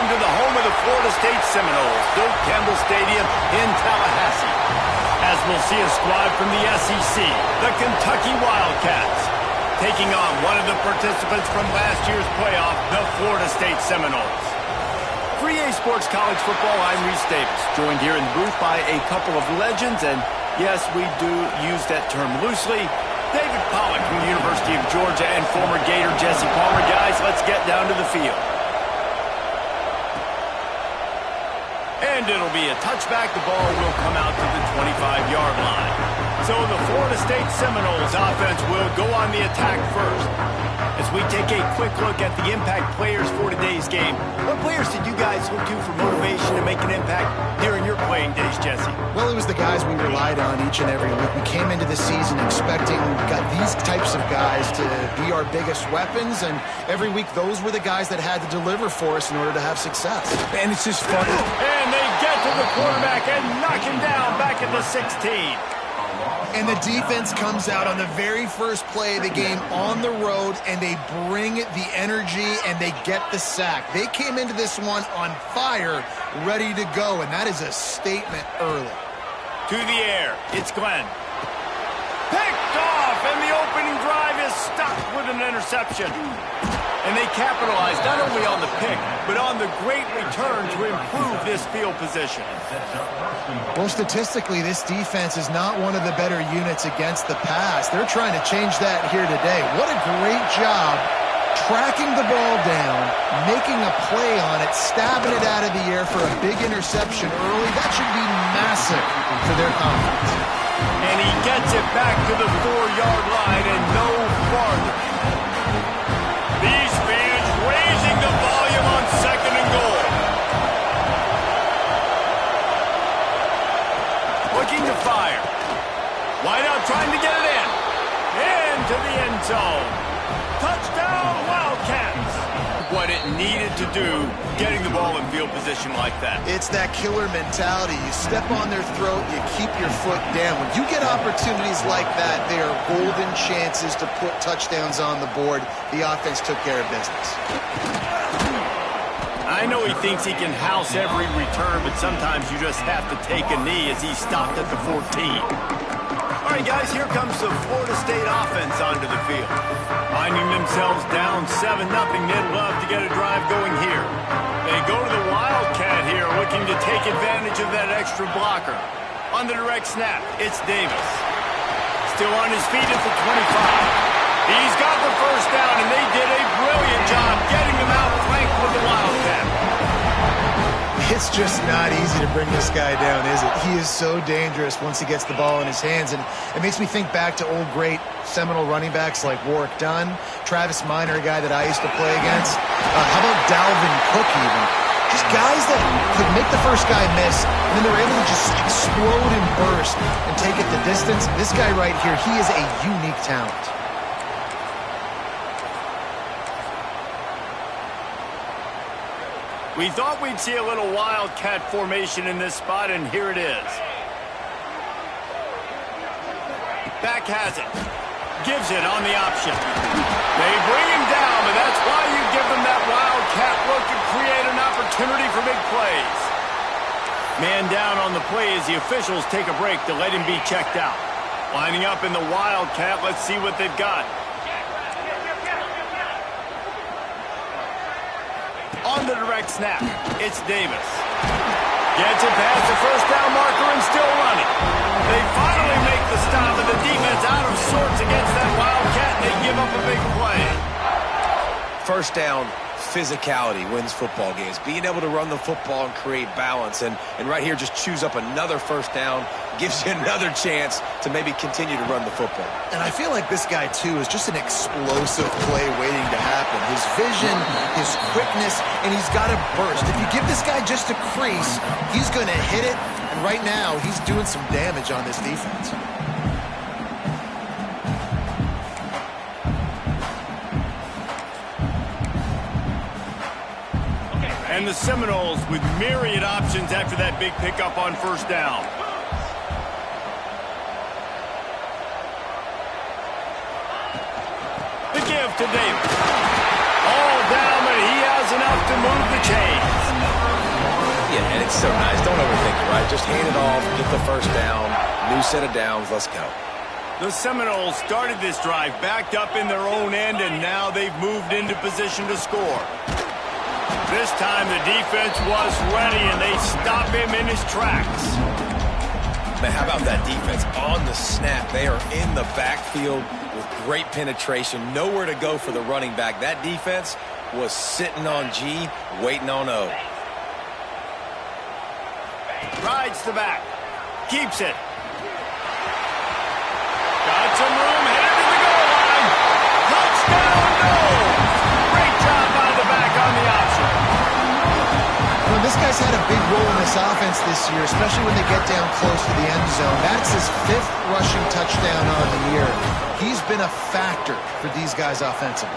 welcome to the home of the Florida State Seminoles, Bill Campbell Stadium in Tallahassee. As we'll see a squad from the SEC, the Kentucky Wildcats, taking on one of the participants from last year's playoff, the Florida State Seminoles. For EA Sports College Football, I'm Reese Davis, joined here in the booth by a couple of legends, and yes, we do use that term loosely. David Pollack from the University of Georgia and former Gator Jesse Palmer. Guys, let's get down to the field. And it'll be a touchback. The ball will come out to the 25-yard line. So the Florida State Seminoles offense will go on the attack first. As we take a quick look at the impact players for today's game, what players did you guys look to for motivation to make an impact during your playing days, Jesse? Well, it was the guys we relied on each and every week. We came into the season expecting we've got these types of guys to be our biggest weapons, and every week those were the guys that had to deliver for us in order to have success. And it's just fun. And they get to the quarterback and knock him down back at the 16. And the defense comes out on the very first play of the game on the road, and they bring the energy, and they get the sack. They came into this one on fire, ready to go, and that is a statement early. To the air, it's Glenn. Picked off, and the opening drive is stopped with an interception. And they capitalized not only on the pick, but on the great return to improve this field position. Well, statistically, this defense is not one of the better units against the pass. They're trying to change that here today. What a great job tracking the ball down, making a play on it, stabbing it out of the air for a big interception early. That should be massive for their confidence. And he gets it back to the 4-yard line and no farther. These fans raising the volume on 2nd and goal. Looking to fire. Wide out trying to get it in. Into the end zone. Touchdown, Wildcats. What it needed to do, getting the ball in field position like that. It's that killer mentality. You step on their throat, you keep your foot down. When you get opportunities like that, they are golden chances to put touchdowns on the board. The offense took care of business. I know he thinks he can house every return, but sometimes you just have to take a knee as he stopped at the 14. All right, guys, here comes the Florida State offense onto the field. Finding themselves down 7-0, they'd love to get a drive going here. They go to the Wildcat here, looking to take advantage of that extra blocker. On the direct snap, it's Davis. Still on his feet at the 25. He's got the first down, and they did a brilliant job getting him out flanked with the Wildcat. It's just not easy to bring this guy down, is it? He is so dangerous once he gets the ball in his hands, and it makes me think back to old great Seminole running backs like Warwick Dunn, Travis Minor, a guy that I used to play against. How about Dalvin Cook even? Just guys that could make the first guy miss, and then they're able to just explode and burst and take it the distance. This guy right here, he is a unique talent. We thought we'd see a little Wildcat formation in this spot, and here it is. Back has it. Gives it on the option. They bring him down, but that's why you give them that Wildcat look to create an opportunity for big plays. Man down on the play as the officials take a break to let him be checked out. Lining up in the Wildcat, let's see what they've got. On the direct snap, it's Davis. Gets it past the first down marker and still running. They finally make the stop, and the defense out of sorts against that Wildcat, and they give up a big play. First down, physicality wins football games. Being able to run the football and create balance. And right here, just choose up another first down, gives you another chance to maybe continue to run the football. And I feel like this guy, too, is just an explosive play waiting to happen. His vision, his quickness, and he's got a burst. If you give this guy just a crease, he's going to hit it. And right now, he's doing some damage on this defense. And the Seminoles with myriad options after that big pickup on first down. The give to Davis. All down, but he has enough to move the chains. And it's so nice. Don't overthink it, right? Just hand it off, get the first down, new set of downs, let's go. The Seminoles started this drive backed up in their own end, and now they've moved into position to score. This time the defense was ready, and they stop him in his tracks. Man, how about that defense on the snap? They are in the backfield with great penetration, nowhere to go for the running back. That defense was sitting on G, waiting on O. Rides the back. Keeps it. Got some room, headed to the goal line. Touchdown, no! Great job by the back on the option. Well, this guy's had a big role in this offense this year, especially when they get down close to the end zone. That's his 5th rushing touchdown on the year. He's been a factor for these guys offensively.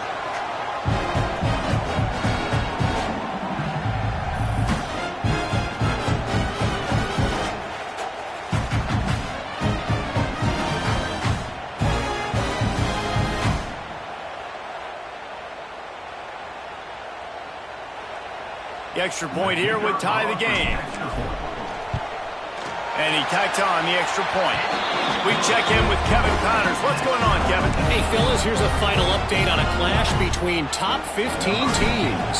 The extra point here would tie the game. And he tacks on the extra point. We check in with Kevin Connors. What's going on, Kevin? Hey, fellas, here's a final update on a clash between top 15 teams.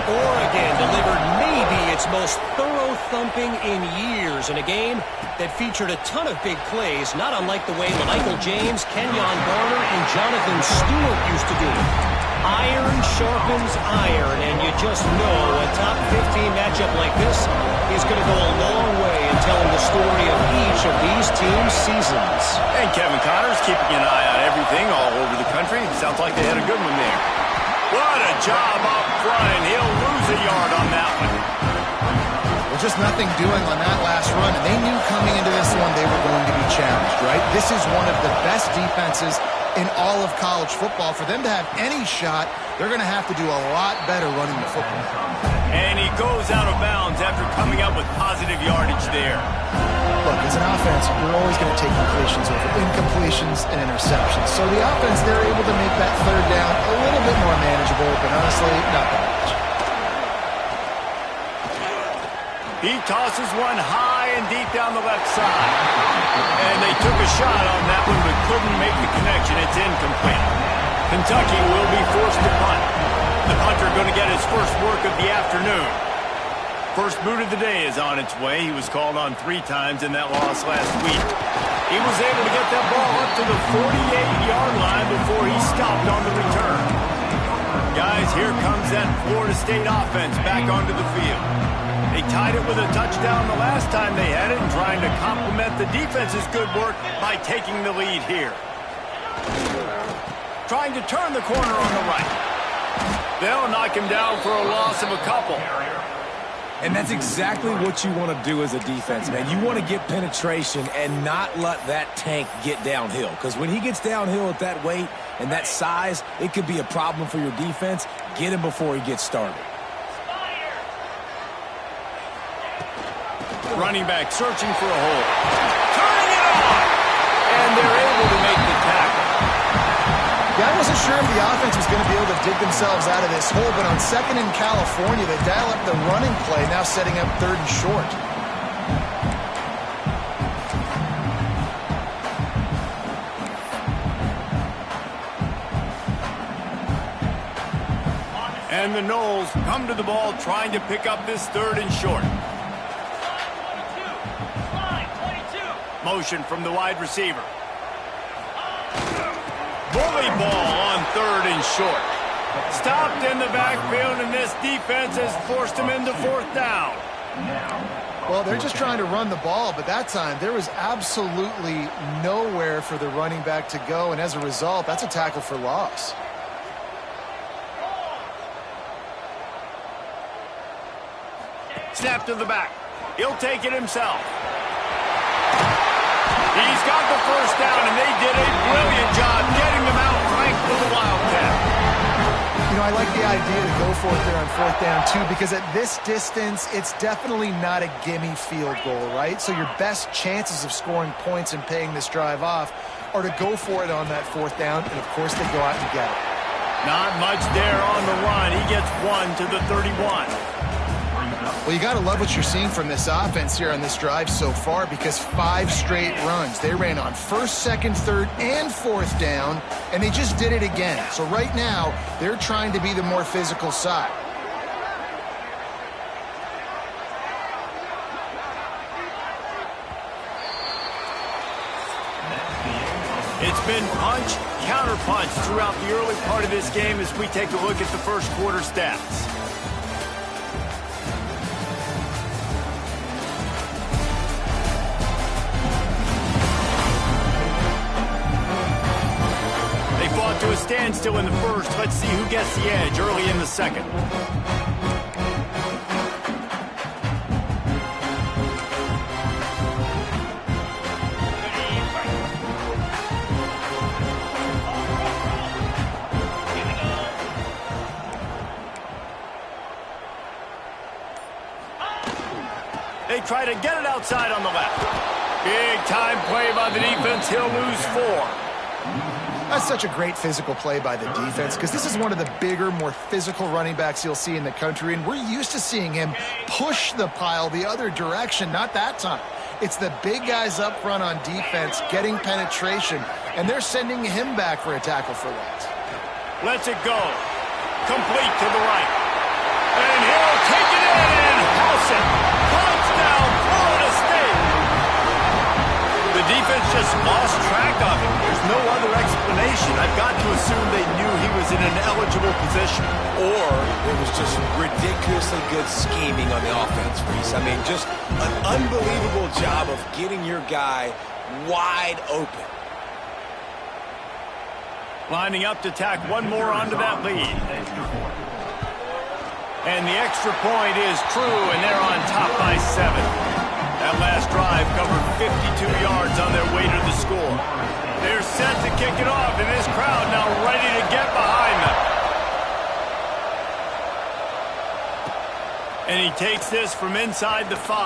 Oregon delivered maybe its most thorough thumping in years in a game that featured a ton of big plays, not unlike the way Michael James, Kenyon Garner, and Jonathan Stewart used to do it. Iron sharpens iron, and you just know a top 15 matchup like this is going to go a long way in telling the story of each of these teams' seasons. And Kevin Connors keeping an eye on everything all over the country. Sounds like they had a good one there. What a job up front, and he'll lose a yard on that one. Well, just nothing doing on that last run, and they knew coming into this one they were going to be challenged, right? This is one of the best defenses in all of college football. For them to have any shot, they're going to have to do a lot better running the football. And he goes out of bounds after coming up with positive yardage there. Look, as an offense, you're always going to take completions over incompletions and interceptions. So the offense, they're able to make that third down a little bit more manageable, but honestly, not that much. He tosses one high and deep down the left side. And they took a shot on that one, but couldn't make the connection. It's incomplete. Kentucky will be forced to punt. The punter going to get his first work of the afternoon. First boot of the day is on its way. He was called on 3 times in that loss last week. He was able to get that ball up to the 48-yard line before he stopped on the return. Guys, here comes that Florida State offense back onto the field. They tied it with a touchdown the last time they had it, and trying to complement the defense's good work by taking the lead here. Trying to turn the corner on the right. They'll knock him down for a loss of a couple. And that's exactly what you want to do as a defense, man. You want to get penetration and not let that tank get downhill. Because when he gets downhill at that weight and that size, it could be a problem for your defense. Get him before he gets started. Running back searching for a hole. Turning it on! And they're able to make the tackle. Yeah, I wasn't sure if the offense was going to be able to dig themselves out of this hole, but on 2nd in California, they dial up the running play, now setting up 3rd and short. And the Noles come to the ball trying to pick up this 3rd and short. Motion from the wide receiver. Bully ball on 3rd and short. Stopped in the backfield, and this defense has forced him into 4th down. Well, they're just trying to run the ball, but that time there was absolutely nowhere for the running back to go, and as a result, that's a tackle for loss. Snap to the back. He'll take it himself. He's got the first down, and they did a brilliant job getting them out ranked for the Wildcat. You know, I like the idea to go for it there on 4th down, too, because at this distance, it's definitely not a gimme field goal, right? So your best chances of scoring points and paying this drive off are to go for it on that 4th down, and, of course, they go out and get it. Not much there on the run. He gets 1 to the 31. Well, you got to love what you're seeing from this offense here on this drive so far, because 5 straight runs. They ran on first, second, third, and fourth down, and they just did it again. So right now, they're trying to be the more physical side. It's been punch, counter-punch throughout the early part of this game as we take a look at the first quarter stats. They fought to a standstill in the first. Let's see who gets the edge early in the second. They try to get it outside on the left. Big time play by the defense. He'll lose 4. That's such a great physical play by the defense, because this is one of the bigger, more physical running backs you'll see in the country, and we're used to seeing him push the pile the other direction. Not that time. It's the big guys up front on defense getting penetration, and they're sending him back for a tackle for loss. Lets it go. Complete to the right. And he'll take it in and house it. Touchdown, Florida State. The defense just lost track of him. There's no other explanation. I've got to assume they knew he was in an eligible position. Or it was just ridiculously good scheming on the offense, Reese. I mean, just an unbelievable job of getting your guy wide open. Lining up to tack one more onto that lead. And the extra point is true, and they're on top by 7. That last drive covered 52 yards on their way to the score. They're set to kick it off, and this crowd now ready to get behind them. And he takes this from inside the 5.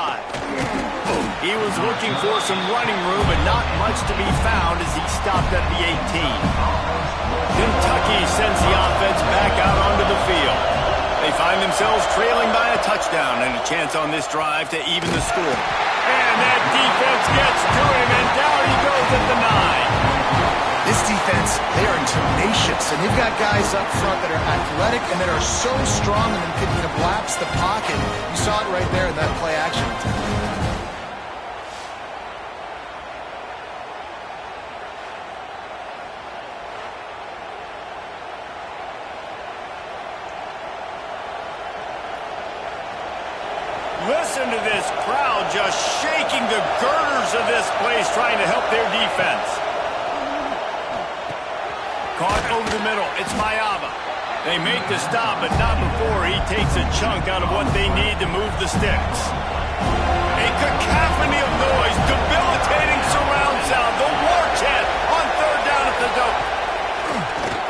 He was looking for some running room, but not much to be found as he stopped at the 18. Kentucky sends the offense back out onto the field. They find themselves trailing by a touchdown and a chance on this drive to even the score. And that defense gets to him, and down he goes at the 9. This defense, they are tenacious, and they've got guys up front that are athletic and that are so strong and can lapse the pocket. You saw it right there in that play action attempt. Listen to this crowd just shaking the girders of this place, trying to help their defense. Caught over the middle. It's Mayava. They make the stop, but not before he takes a chunk out of what they need to move the sticks. A cacophony of noise, debilitating surround sound. The war chant on third down at the dope.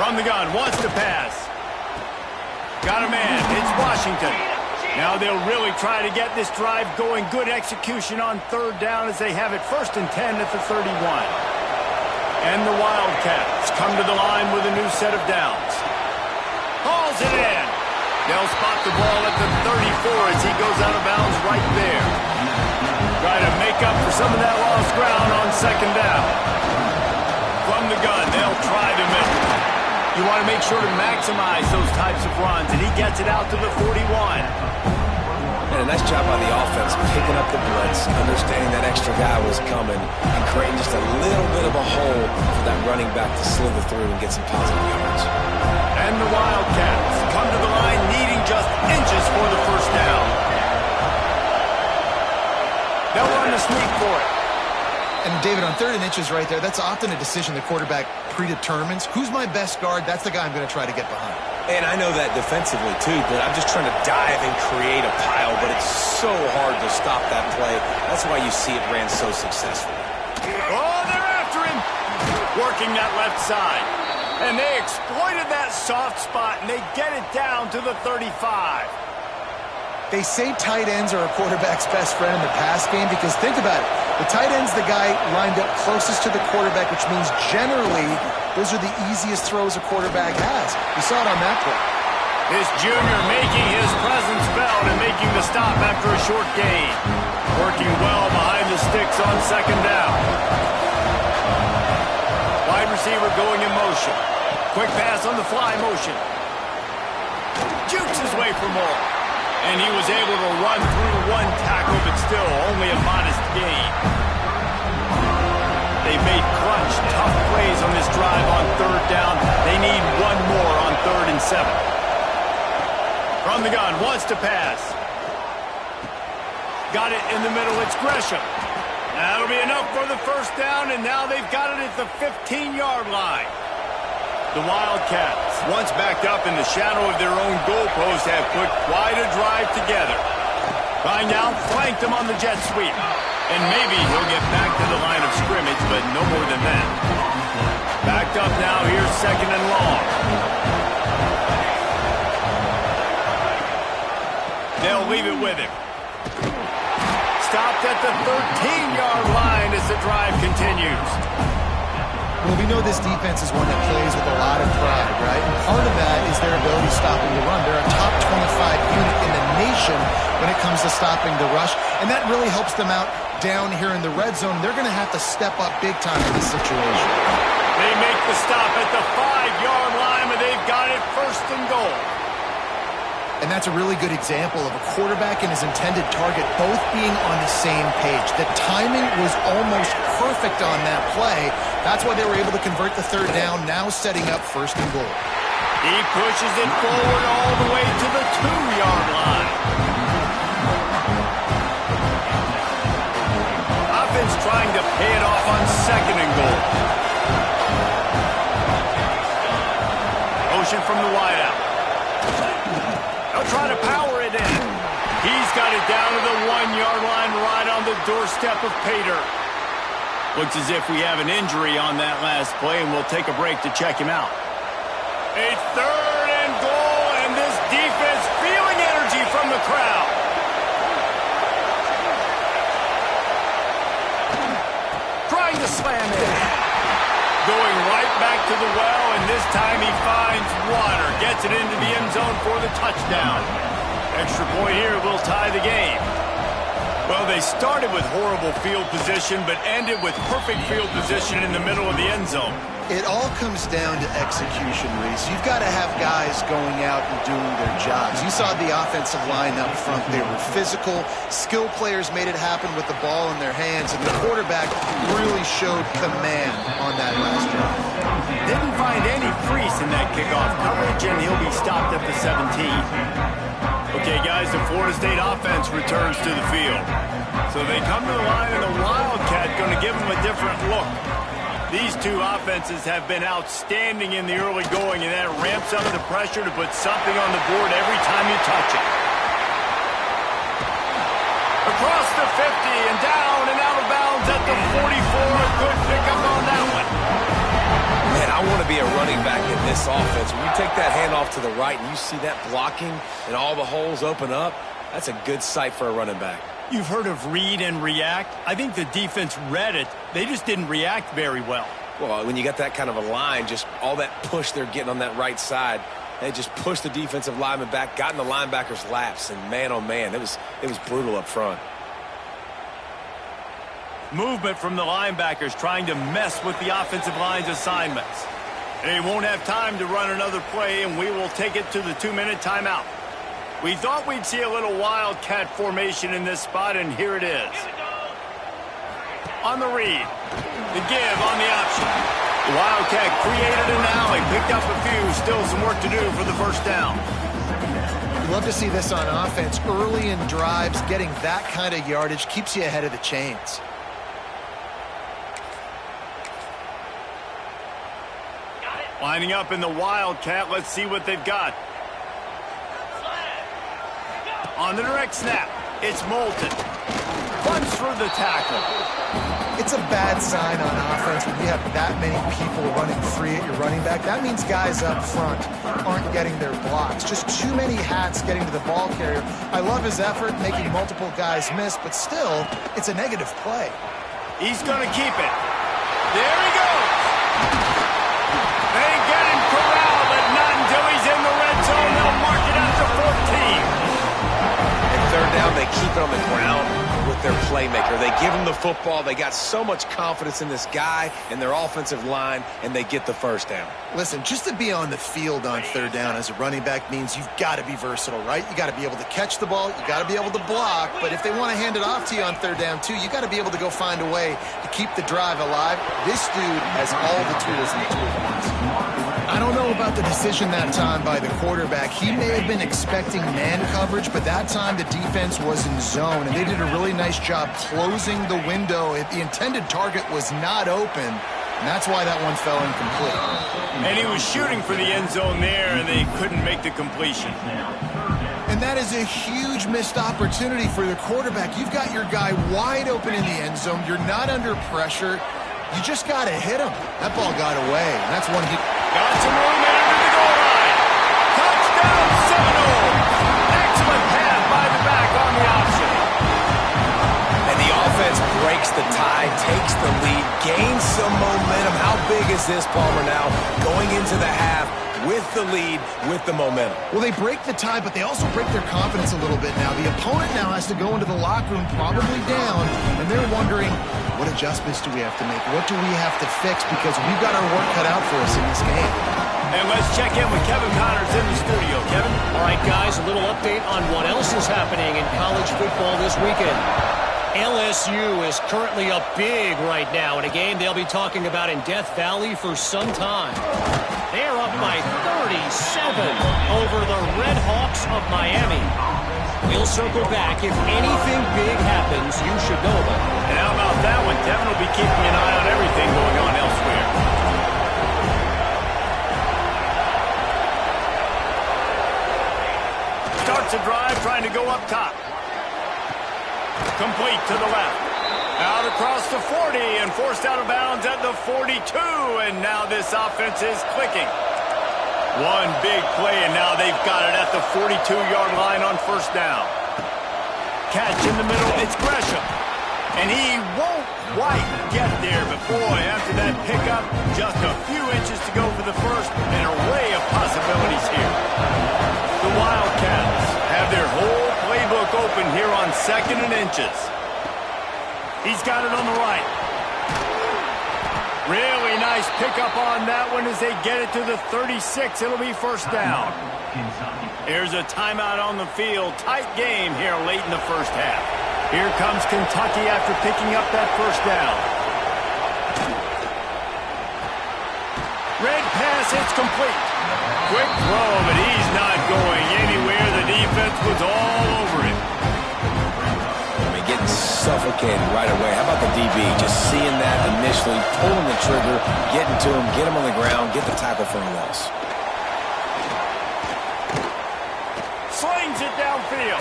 From the gun, wants to pass. Got a man. It's Washington. Now they'll really try to get this drive going. Good execution on third down as they have it 1st and 10 at the 31. And the Wildcats come to the line with a new set of downs. Hauls it in. They'll spot the ball at the 34 as he goes out of bounds right there. Try to make up for some of that lost ground on 2nd down. From the gun, they'll try the middle. You want to make sure to maximize those types of runs, and he gets it out to the 41. And a nice job by the offense, picking up the blitz, understanding that extra guy was coming, and creating just a little bit of a hole for that running back to slither through and get some positive yards. And the Wildcats come to the line needing just inches for the 1st down. They'll run the sneak for it. And David, on 3rd and inches right there, that's often a decision the quarterback predetermines. Who's my best guard? That's the guy I'm going to try to get behind. And I know that defensively, too, but I'm just trying to dive and create a pile, but it's so hard to stop that play. That's why you see it ran so successfully. Oh, they're after him. Working that left side. And they exploited that soft spot, and they get it down to the 35. They say tight ends are a quarterback's best friend in the pass game because think about it. The tight end's the guy lined up closest to the quarterback, which means generally those are the easiest throws a quarterback has. You saw it on that play. This junior making his presence felt and making the stop after a short gain. Working well behind the sticks on second down. Wide receiver going in motion. Quick pass on the fly motion. Jukes his way for more. And he was able to run through one tackle, but still only a modest gain. They made crunch, tough plays on this drive on third down. They need one more on 3rd and 7. From the gun, wants to pass. Got it in the middle, it's Gresham. That'll be enough for the first down, and now they've got it at the 15-yard line. The Wildcats, once backed up in the shadow of their own goalpost, have put quite a drive together. Right now, flanked him on the jet sweep. And maybe he'll get back to the line of scrimmage, but no more than that. Backed up now, here's 2nd and long. They'll leave it with him. Stopped at the 13-yard line as the drive continues. Well, we know this defense is one that plays with a lot of pride, right? And part of that is their ability stopping the run. They're a top 25 unit in the nation when it comes to stopping the rush, and that really helps them out down here in the red zone. They're going to have to step up big time in this situation. They make the stop at the 5-yard line, but they've got it 1st and goal. And that's a really good example of a quarterback and his intended target both being on the same page. The timing was almost perfect on that play. That's why they were able to convert the 3rd down, now setting up 1st and goal. He pushes it forward all the way to the 2-yard line. Offense trying to pay it off on 2nd and goal. Motion from the wideout. They'll try to power it in. He's got it down to the 1-yard line right on the doorstep of Pater. Looks as if we have an injury on that last play, and we'll take a break to check him out. A 3rd and goal, and this defense feeling energy from the crowd. Trying to slam it. Going right back to the well, and this time he finds water. Gets it into the end zone for the touchdown. Extra point here will tie the game. Well, they started with horrible field position, but ended with perfect field position in the middle of the end zone. It all comes down to execution, Reese. You've got to have guys going out and doing their jobs. You saw the offensive line up front. They were physical. Skill players made it happen with the ball in their hands, and the quarterback really showed command on that last drive. Didn't find any crease in that kickoff coverage, and he'll be stopped at the 17. Okay, guys, the Florida State offense returns to the field. So they come to the line, and the Wildcat going to give them a different look. These two offenses have been outstanding in the early going, and that ramps up the pressure to put something on the board every time you touch it. Across the 50 and down and out of bounds at the 44. A good pickup on that one. Man, I want to be a running back in this offense. When you take that handoff to the right and you see that blocking and all the holes open up, that's a good sight for a running back. You've heard of read and react. I think the defense read it. They just didn't react very well. Well, when you got that kind of a line, just all that push they're getting on that right side, they just pushed the defensive lineman back, got in the linebacker's laps, and man, oh man, it was brutal up front. Movement from the linebackers trying to mess with the offensive line's assignments. They won't have time to run another play, and we will take it to the 2-minute timeout. We thought we'd see a little Wildcat formation in this spot, and here it is. On the read. The give on the option. The Wildcat created an alley, picked up a few, still some work to do for the first down. You love to see this on offense. Early in drives, getting that kind of yardage keeps you ahead of the chains. Lining up in the Wildcat, let's see what they've got. On the direct snap, it's Moulton. Punch through the tackle. It's a bad sign on offense when you have that many people running free at your running back. That means guys up front aren't getting their blocks. Just too many hats getting to the ball carrier. I love his effort, making multiple guys miss, but still, it's a negative play. He's going to keep it. There he goes. They get him corralled, but not until he's in the red zone. They'll mark they keep it on the ground with their playmaker. They give him the football. They got so much confidence in this guy and their offensive line, and they get the first down. Listen, just to be on the field on third down as a running back means you've got to be versatile, right? You got to be able to catch the ball. You got to be able to block. But if they want to hand it off to you on third down, too, you got to be able to go find a way to keep the drive alive. This dude has all the tools in the toolbox. I don't know about the decision that time by the quarterback. He may have been expecting man coverage, but that time the defense was in zone, and they did a really nice job closing the window. The intended target was not open, and that's why that one fell incomplete. And he was shooting for the end zone there, and they couldn't make the completion. And that is a huge missed opportunity for the quarterback. You've got your guy wide open in the end zone. You're not under pressure. You just got to hit him. That ball got away, and that's one he... Got some room after the goal line. Touchdown, Seminoles. Excellent pass by the back on the option. And the offense breaks the tie, takes the lead, gains some momentum. How big is this, Palmer, now going into the half with the lead, with the momentum? Well, they break the tie, but they also break their confidence a little bit now. The opponent now has to go into the locker room probably down, and they're wondering, what adjustments do we have to make? What do we have to fix? Because we've got our work cut out for us in this game. And let's check in with Kevin Connors in the studio. Kevin? All right, guys, a little update on what else is happening in college football this weekend. LSU is currently up big right now in a game they'll be talking about in Death Valley for some time. They're up by 37 over the Red Hawks of Miami. We'll circle back. If anything big happens, you should know about it. And how about that one? Kevin will be keeping an eye on everything going on elsewhere. Starts a drive trying to go up top. Complete to the left. Out across the 40 and forced out of bounds at the 42. And now this offense is clicking. One big play, and now they've got it at the 42-yard line on first down. Catch in the middle, it's Gresham. And he won't quite get there, but boy, after that pickup, just a few inches to go for the first, an array of possibilities here. The Wildcats have their whole playbook open here on 2nd and inches. He's got it on the right. Really nice pickup on that one as they get it to the 36. It'll be first down. Here's a timeout on the field. Tight game here late in the first half. Here comes Kentucky after picking up that first down. Red pass, it's complete. Quick throw, but he's not going anywhere. The defense was all over him. Getting suffocated right away. How about the DB? Just seeing that initially, pulling the trigger, getting to him, get him on the ground, get the tackle for a loss. Slings it downfield.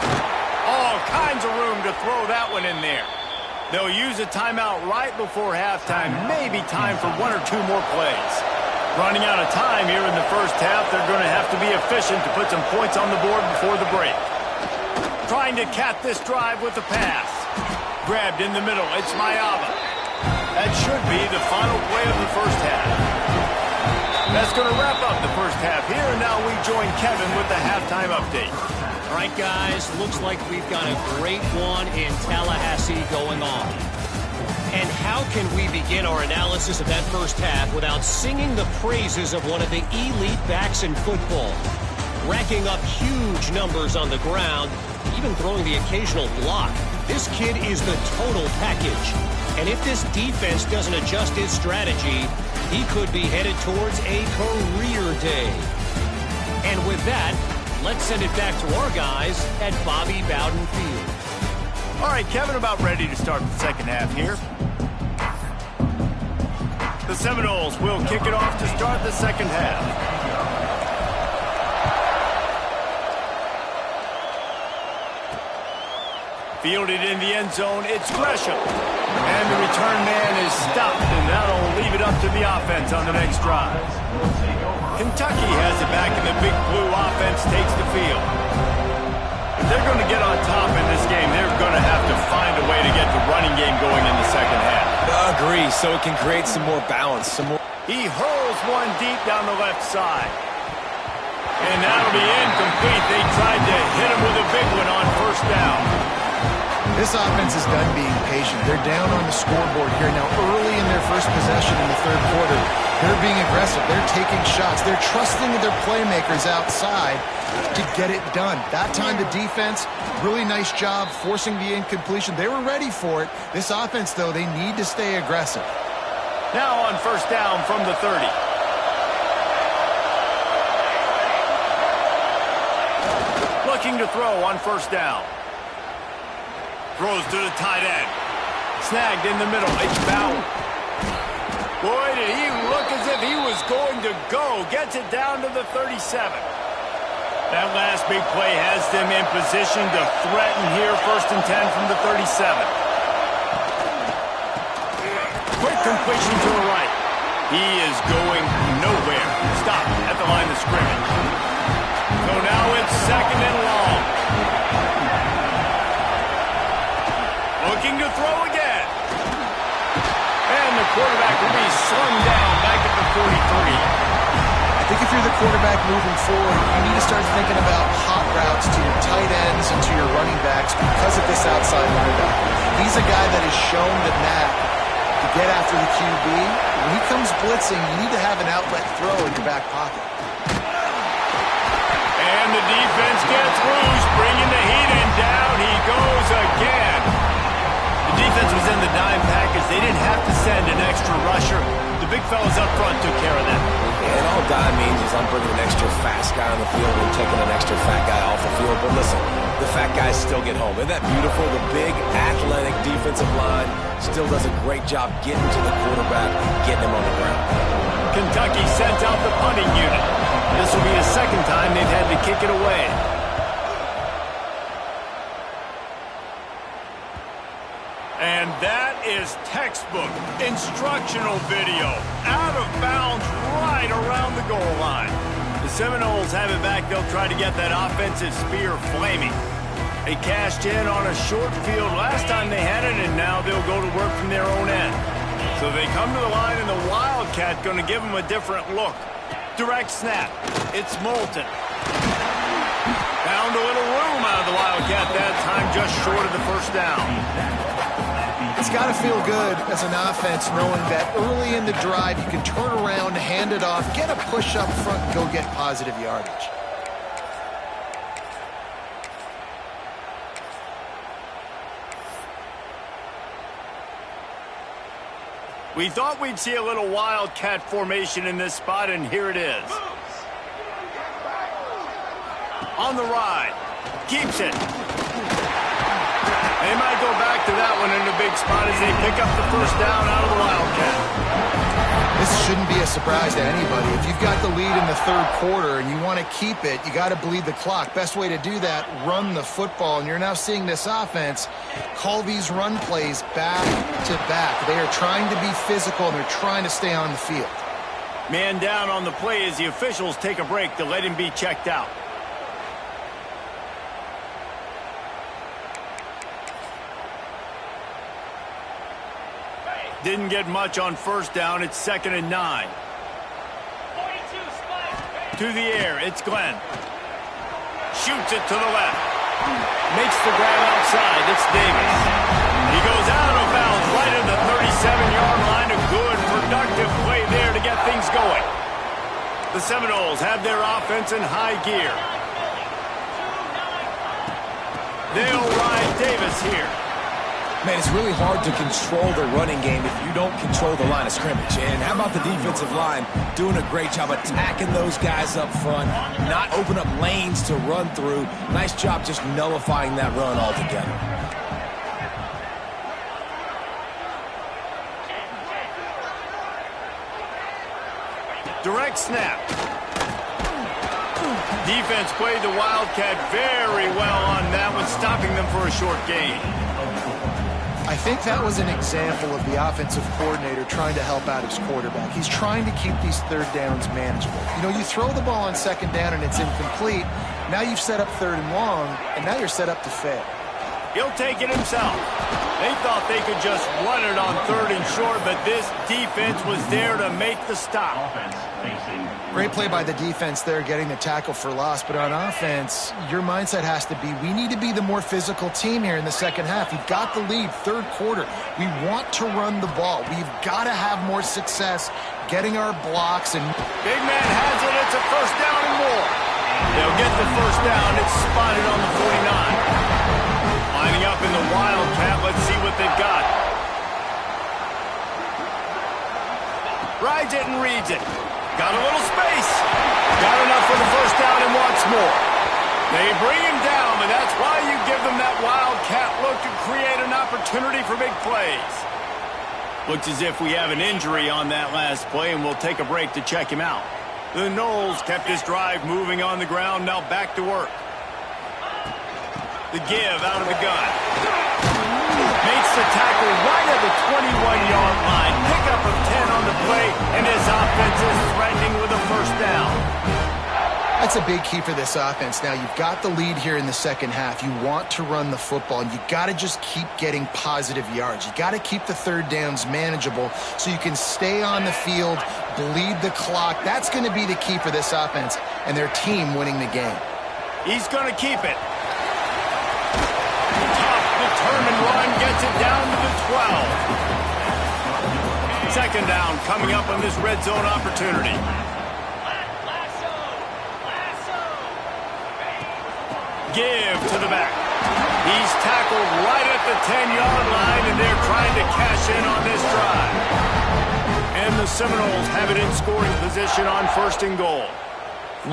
All kinds of room to throw that one in there. They'll use a timeout right before halftime. Maybe time for one or two more plays. Running out of time here in the first half. They're going to have to be efficient to put some points on the board before the break. Trying to cap this drive with the pass. Grabbed in the middle. It's Mayava. That should be the final play of the first half. That's going to wrap up the first half here, and now we join Kevin with the halftime update. All right, guys, looks like we've got a great one in Tallahassee going on. And how can we begin our analysis of that first half without singing the praises of one of the elite backs in football? Racking up huge numbers on the ground, even throwing the occasional block. This kid is the total package. And if this defense doesn't adjust its strategy, he could be headed towards a career day. And with that, let's send it back to our guys at Bobby Bowden Field. All right, Kevin, about ready to start the second half here. The Seminoles will kick it off to start the second half. Fielded in the end zone, it's Gresham. And the return man is stopped, and that'll leave it up to the offense on the next drive. Kentucky has it back, and the Big Blue offense takes the field. If they're going to get on top in this game, they're going to have to find a way to get the running game going in the second half. Agree, so it can create some more balance, some more... He hurls one deep down the left side. And that'll be incomplete. They tried to hit him with a big one on first down. This offense is done being patient. They're down on the scoreboard here now early in their first possession in the third quarter. They're being aggressive. They're taking shots. They're trusting their playmakers outside to get it done. That time the defense, really nice job forcing the incompletion. They were ready for it. This offense, though, they need to stay aggressive. Now on first down from the 30. Looking to throw on first down. Throws to the tight end. Snagged in the middle. It's Bauer. Boy, did he look as if he was going to go. Gets it down to the 37. That last big play has them in position to threaten here. First and 10 from the 37. Quick completion to the right. He is going nowhere. Stop at the line of scrimmage. So now it's second and long. Looking to throw again. And the quarterback will be slung down back at the 43. I think if you're the quarterback moving forward, you need to start thinking about hot routes to your tight ends and to your running backs because of this outside linebacker. He's a guy that has shown the knack to get after the QB. When he comes blitzing, you need to have an outlet throw in your back pocket. And the defense gets loose, bringing the heat in. Down he goes again. The defense was in the dime package. They didn't have to send an extra rusher. The big fellas up front took care of that. Yeah, and all dime means is I'm bringing an extra fast guy on the field and taking an extra fat guy off the field. But listen, the fat guys still get home. Isn't that beautiful? The big, athletic defensive line still does a great job getting to the quarterback, getting him on the ground. Kentucky sent out the punting unit. This will be the second time they've had to kick it away. And that is textbook instructional video. Out of bounds right around the goal line. The Seminoles have it back. They'll try to get that offensive spear flaming. They cashed in on a short field last time they had it, and now they'll go to work from their own end. So they come to the line, and the Wildcat going to give them a different look. Direct snap. It's Moulton. Found a little room out of the Wildcat that time, just short of the first down. It's got to feel good as an offense knowing that early in the drive you can turn around, hand it off, get a push up front, and go get positive yardage. We thought we'd see a little Wildcat formation in this spot, and here it is. On the ride. Keeps it. They might go back to that one in the big spot as they pick up the first down out of the Wildcat. This shouldn't be a surprise to anybody. If you've got the lead in the third quarter and you want to keep it, you got to bleed the clock. Best way to do that, run the football. And you're now seeing this offense call these run plays back to back. They are trying to be physical, and they're trying to stay on the field. Man down on the play as the officials take a break to let him be checked out. Didn't get much on first down. It's 2nd and 9. To the air. It's Glenn. Shoots it to the left. Makes the grab outside. It's Davis. He goes out of bounds right at the 37-yard line. A good, productive play there to get things going. The Seminoles have their offense in high gear. They'll ride Davis here. Man, it's really hard to control the running game if you don't control the line of scrimmage. And how about the defensive line doing a great job attacking those guys up front, not open up lanes to run through. Nice job just nullifying that run altogether. Direct snap. Defense played the Wildcat very well on that one, stopping them for a short gain. I think that was an example of the offensive coordinator trying to help out his quarterback. He's trying to keep these third downs manageable. You know, you throw the ball on second down and it's incomplete. Now you've set up third and long, and now you're set up to fail. He'll take it himself. They thought they could just run it on 3rd and short, but this defense was there to make the stop. Great play by the defense there, getting the tackle for loss. But on offense, your mindset has to be, we need to be the more physical team here in the second half. You've got the lead, 3rd quarter. We want to run the ball. We've got to have more success getting our blocks. And big man has it. It's a 1st down and more. They'll get the 1st down. It's spotted on the 49. Lining up in the Wildcat. Let's see what they've got. Rides it and reads it. Got a little space. Got enough for the 1st down and wants more. They bring him down, but that's why you give them that Wildcat look to create an opportunity for big plays. Looks as if we have an injury on that last play, and we'll take a break to check him out. The Noles kept this drive moving on the ground, now back to work. The give out of the gun. Makes the tackle right at the 21-yard line. Pickup of 10 on the play, and his offense is threatening with a 1st down. that's a big key for this offense. Now, you've got the lead here in the second half. You want to run the football, and you got to just keep getting positive yards. You got to keep the 3rd downs manageable so you can stay on the field, bleed the clock. That's going to be the key for this offense and their team winning the game. He's going to keep it. Determined run gets it down to the 12. 2nd down coming up on this red zone opportunity. Give to the back. He's tackled right at the 10-yard line, and they're trying to cash in on this drive. And the Seminoles have it in scoring position on 1st and goal.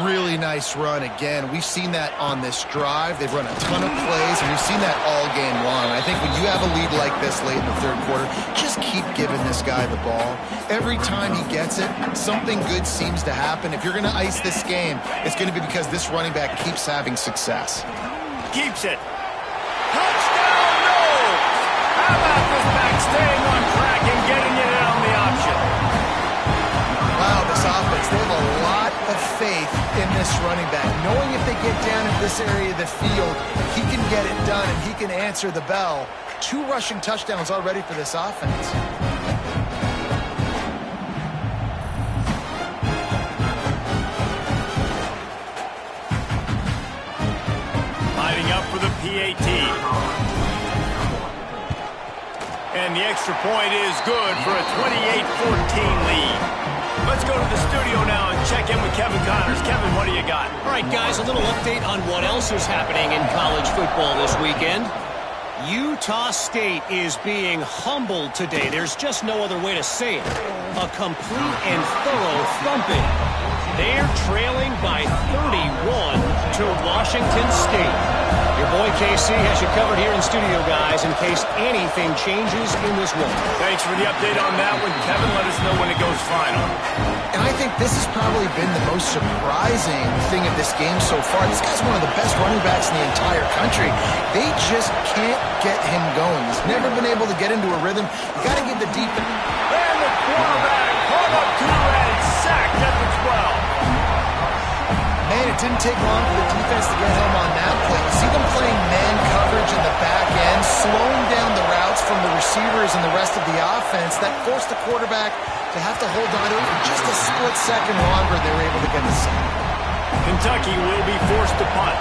Really nice run again. We've seen that on this drive. They've run a ton of plays, and we've seen that all game long. I think when you have a lead like this late in the 3rd quarter, just keep giving this guy the ball. Every time he gets it, something good seems to happen. If you're going to ice this game, it's going to be because this running back keeps having success. Keeps it. Touchdown, no! How about this back staying on track and getting it on the option? Wow, this offense, they have a lot of faith in this running back, knowing if they get down in this area of the field, he can get it done and he can answer the bell. 2 rushing touchdowns already for this offense. Lining up for the PAT. And the extra point is good for a 28-14 lead. Let's go to the studio now and check in with Kevin Connors. Kevin, what do you got? All right, guys, a little update on what else is happening in college football this weekend. Utah State is being humbled today. There's just no other way to say it. A complete and thorough thumping. They're trailing by 31 to Washington State. Your boy KC has you covered here in studio, guys, in case anything changes in this one. Thanks for the update on that one, Kevin. Let us know when it goes final. And I think this has probably been the most surprising thing of this game so far. This guy's one of the best running backs in the entire country. They just can't get him going. He's never been able to get into a rhythm. You got to give the defense. And the quarterback caught up to and sacked at the 12. Man, it didn't take long for the defense to get home on that play. You see them playing man coverage in the back end, slowing down the routes from the receivers and the rest of the offense. That forced the quarterback to have to hold on to it for just a split second longer. They were able to get the sack. Kentucky will be forced to punt.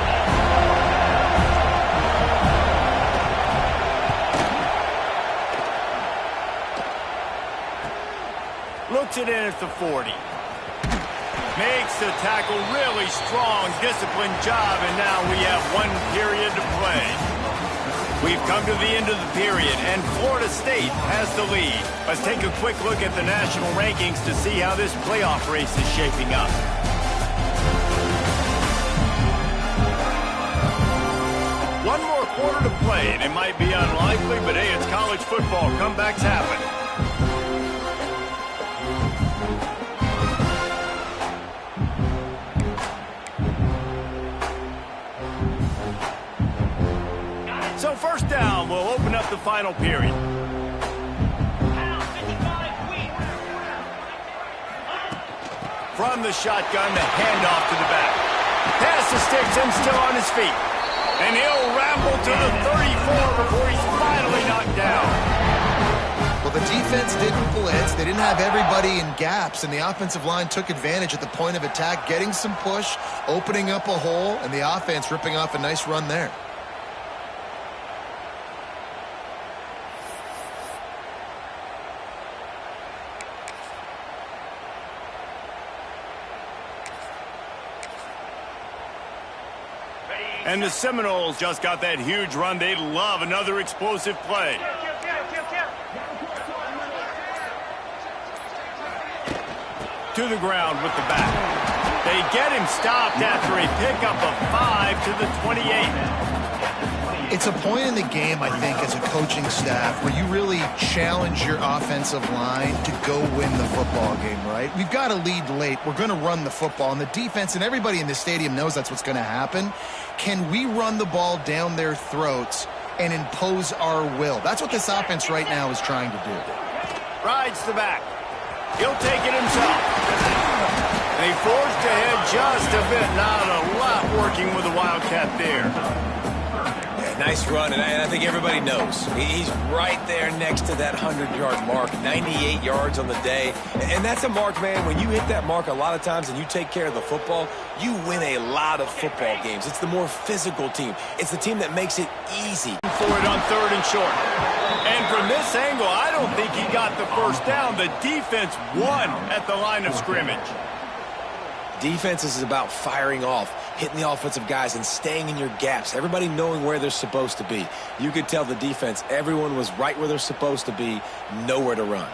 Looks it in at the 40. Makes the tackle, really strong, disciplined job, and now we have 1 period to play. We've come to the end of the period, and Florida State has the lead. Let's take a quick look at the national rankings to see how this playoff race is shaping up. One more quarter to play, and it might be unlikely, but hey, it's college football. Comebacks happen. So 1st down will open up the final period. From the shotgun, the handoff to the back. Pass to Sticks and still on his feet. And he'll ramble to the 34 before he's finally knocked down. Well, the defense didn't blitz. They didn't have everybody in gaps, and the offensive line took advantage at the point of attack, getting some push, opening up a hole, and the offense ripping off a nice run there. And the Seminoles just got that huge run. They love another explosive play. To the ground with the back. They get him stopped after a pickup of 5 to the 28. It's a point in the game, I think, as a coaching staff where you really challenge your offensive line to go win the football game, right? We've got a lead late. We're going to run the football. And the defense and everybody in the stadium knows that's what's going to happen. Can we run the ball down their throats and impose our will? That's what this offense right now is trying to do. Rides the back. He'll take it himself. They forced ahead just a bit. Not a lot working with the Wildcat there. Nice run, and I think everybody knows. He's right there next to that 100-yard mark, 98 yards on the day. And that's a mark, man. When you hit that mark a lot of times and you take care of the football, you win a lot of football games. It's the more physical team. It's the team that makes it easy. For it on 3rd and short. And from this angle, I don't think he got the first down. The defense won at the line of scrimmage. Defense is about firing off, hitting the offensive guys and staying in your gaps, everybody knowing where they're supposed to be. You could tell the defense, everyone was right where they're supposed to be, nowhere to run.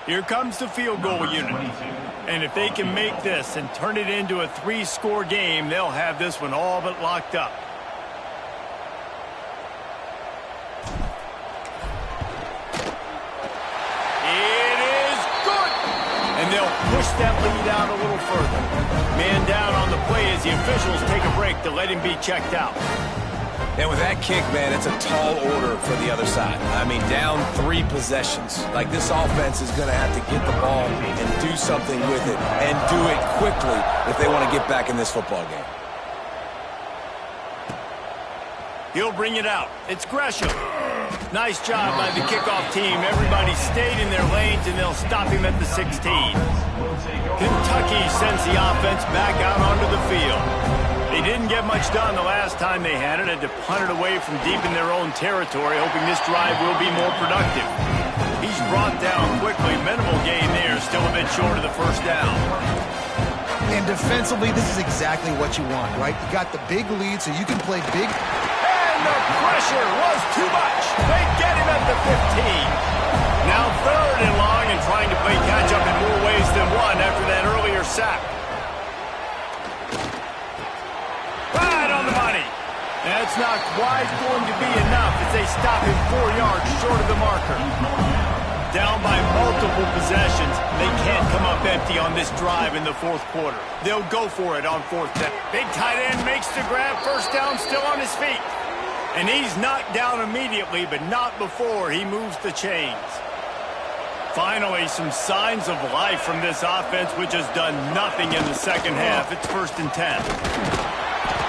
Here comes the field goal unit. And if they can make this and turn it into a 3-score game, they'll have this one all but locked up. And they'll push that lead out a little further. Man down on the play as the officials take a break to let him be checked out. And with that kick, man, it's a tall order for the other side. I mean, down 3 possessions. Like, this offense is going to have to get the ball and do something with it, and do it quickly if they want to get back in this football game. He'll bring it out. It's Gresham. Nice job by the kickoff team. Everybody stayed in their lanes, and they'll stop him at the 16. Kentucky sends the offense back out onto the field. They didn't get much done the last time they had it. Had to punt it away from deep in their own territory, hoping this drive will be more productive. He's brought down quickly. Minimal gain there. Still a bit short of the first down. And defensively, this is exactly what you want, right? You got the big lead, so you can play big. The pressure was too much. They get him at the 15. Now 3rd and long and trying to play catch-up in more ways than one after that earlier sack. Right on the money. That's not quite going to be enough as they stop him 4 yards short of the marker. Down by multiple possessions. They can't come up empty on this drive in the 4th quarter. They'll go for it on 4th down. Big tight end makes the grab. First down, still on his feet. And he's knocked down immediately, but not before he moves the chains. Finally, some signs of life from this offense, which has done nothing in the second half. It's 1st and 10.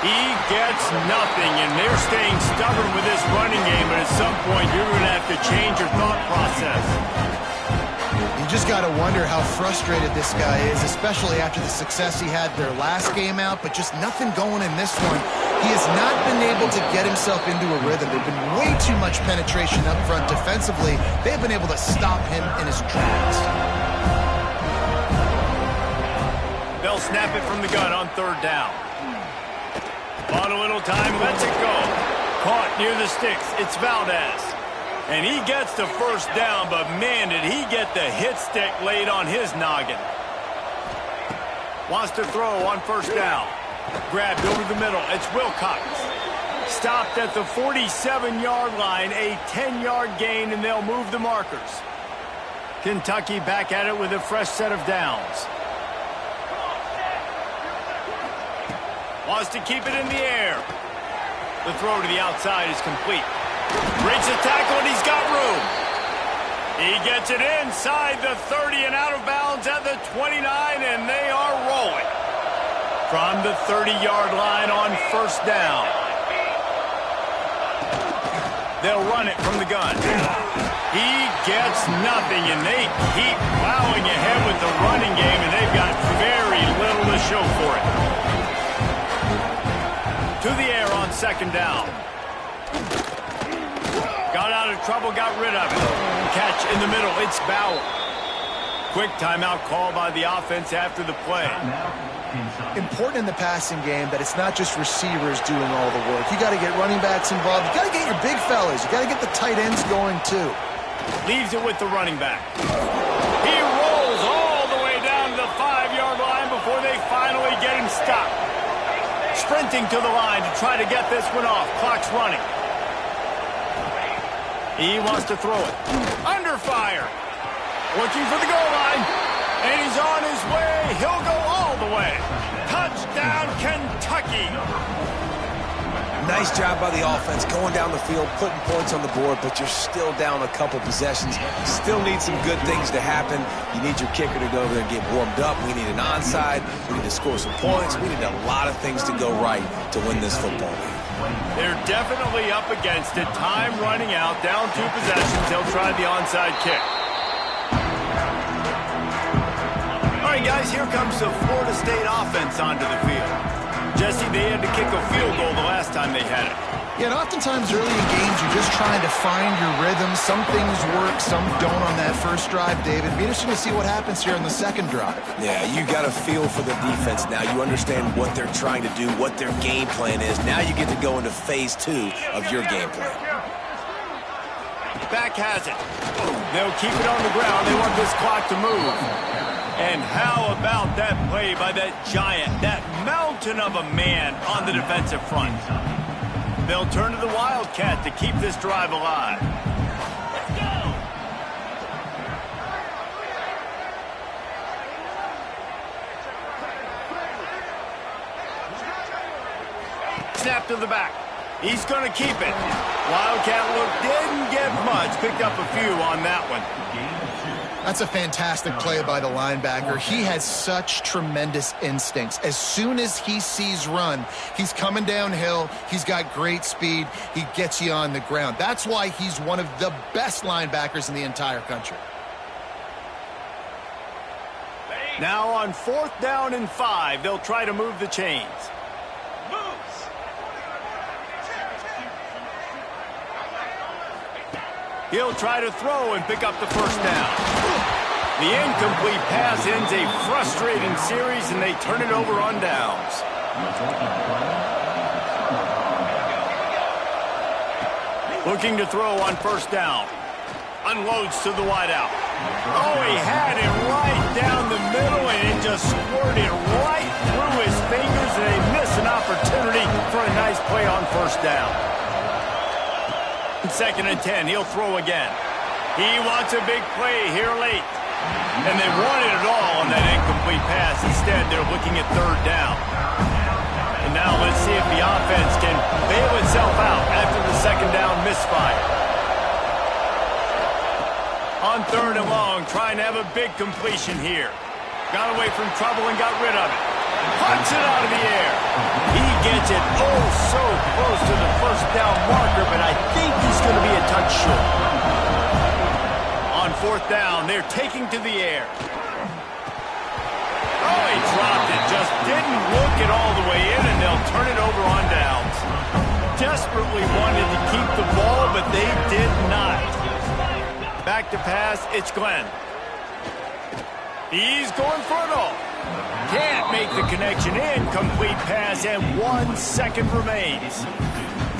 He gets nothing, and they're staying stubborn with this running game, but at some point, you're going to have to change your thought process. You just got to wonder how frustrated this guy is, especially after the success he had their last game out, but just nothing going in this one. He has not been able to get himself into a rhythm. There's been way too much penetration up front defensively. They've been able to stop him in his tracks. They'll snap it from the gun on 3rd down. On a little time, lets it go. Caught near the sticks. It's Valdez. And he gets the first down, but man, did he get the hit stick laid on his noggin. Wants to throw on 1st down. Grabbed over the middle. It's Wilcox. Stopped at the 47-yard line. A 10-yard gain, and they'll move the markers. Kentucky back at it with a fresh set of downs. Wants to keep it in the air. The throw to the outside is complete. Breaks the tackle, and he's got room. He gets it inside the 30 and out of bounds at the 29, and they are rolling. From the 30-yard line on first down. They'll run it from the gun. He gets nothing, and they keep plowing ahead with the running game, and they've got very little to show for it. To the air on second down. Got out of trouble, got rid of it. Catch in the middle, it's Bauer. Quick timeout call by the offense after the play. Important in the passing game that it's not just receivers doing all the work. You got to get running backs involved. You got to get your big fellas. You got to get the tight ends going too. Leaves it with the running back. He rolls all the way down to the 5-yard line before they finally get him stopped. Sprinting to the line to try to get this one off. Clock's running. He wants to throw it. Under fire. Looking for the goal line. And he's on his way. He'll go all the way. Touchdown, Kentucky. Nice job by the offense going down the field, putting points on the board, but you're still down a couple possessions. Still need some good things to happen. You need your kicker to go over there and get warmed up. We need an onside. We need to score some points. We need a lot of things to go right to win this football game. They're definitely up against it. Time running out, down 2 possessions. They'll try the onside kick. All right, guys, here comes the Florida State offense onto the field. Jesse, they had to kick a field goal the last time they had it. Yeah, and oftentimes early in games, you're just trying to find your rhythm. Some things work, some don't on that first drive, David. It'd be interesting to see what happens here on the second drive. Yeah, you got a feel for the defense now. You understand what they're trying to do, what their game plan is. Now you get to go into phase 2 of your game plan. Back has it. They'll keep it on the ground. They want this clock to move. And how about that play by that giant, that mountain of a man on the defensive front? They'll turn to the Wildcat to keep this drive alive. Let's go! Snap to the back. He's going to keep it. Wildcat look didn't get much. Picked up a few on that one. That's a fantastic play by the linebacker. He has such tremendous instincts. As soon as he sees run, he's coming downhill. He's got great speed. He gets you on the ground. That's why he's one of the best linebackers in the entire country. Now on 4th down and 5, they'll try to move the chains. He'll try to throw and pick up the first down. The incomplete pass ends a frustrating series, and they turn it over on downs. Looking to throw on first down. Unloads to the wideout. Oh, he had it right down the middle, and it just squirted right through his fingers, and they miss an opportunity for a nice play on first down. 2nd and 10, he'll throw again. He wants a big play here late. And they wanted it all on that incomplete pass. Instead, they're looking at 3rd down. And now let's see if the offense can bail itself out after the 2nd down misfire. On 3rd and long, trying to have a big completion here. Got away from trouble and got rid of it. Punts it out of the air. He gets it oh so close to the first down marker, but I think he's going to be a touch short. On 4th down, they're taking to the air. Oh, he dropped it. Just didn't look it all the way in, and they'll turn it over on downs. Desperately wanted to keep the ball, but they did not. Back to pass, it's Glenn. He's going for it all. Can't make the connection. Incomplete pass, and 1 second remains.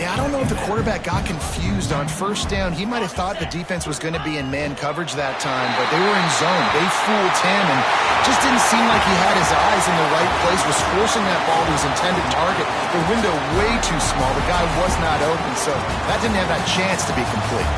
Yeah, I don't know if the quarterback got confused on first down. He might have thought the defense was going to be in man coverage that time, but they were in zone. They fooled him, and just didn't seem like he had his eyes in the right place, was forcing that ball to his intended target. The window way too small. The guy was not open, so that didn't have that chance to be complete.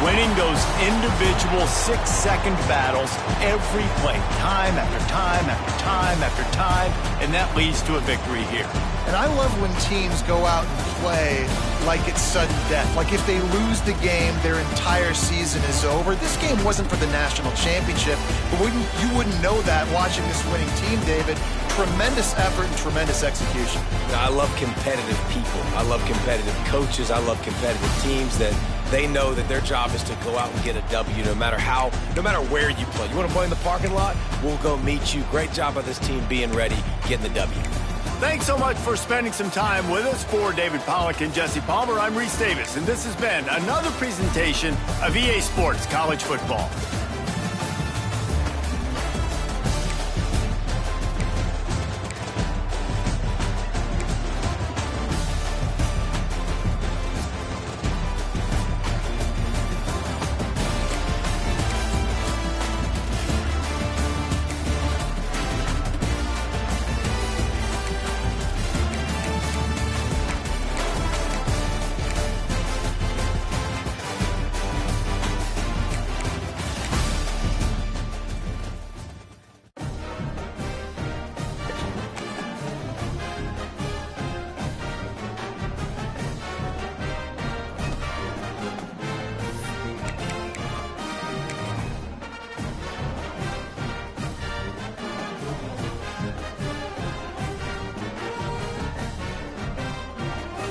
winning those individual 6-second battles every play, time after time after time after time, and that leads to a victory here. And I love when teams go out and play like it's sudden death. Like if they lose the game, their entire season is over. This game wasn't for the national championship, but you wouldn't know that watching this winning team, David. Tremendous effort and tremendous execution. I love competitive people. I love competitive coaches. I love competitive teams that they know that their job is to go out and get a W no matter where you play. You want to play in the parking lot? We'll go meet you. Great job by this team being ready, getting the W. Thanks so much for spending some time with us. For David Pollack and Jesse Palmer, I'm Reese Davis, and this has been another presentation of EA Sports College Football.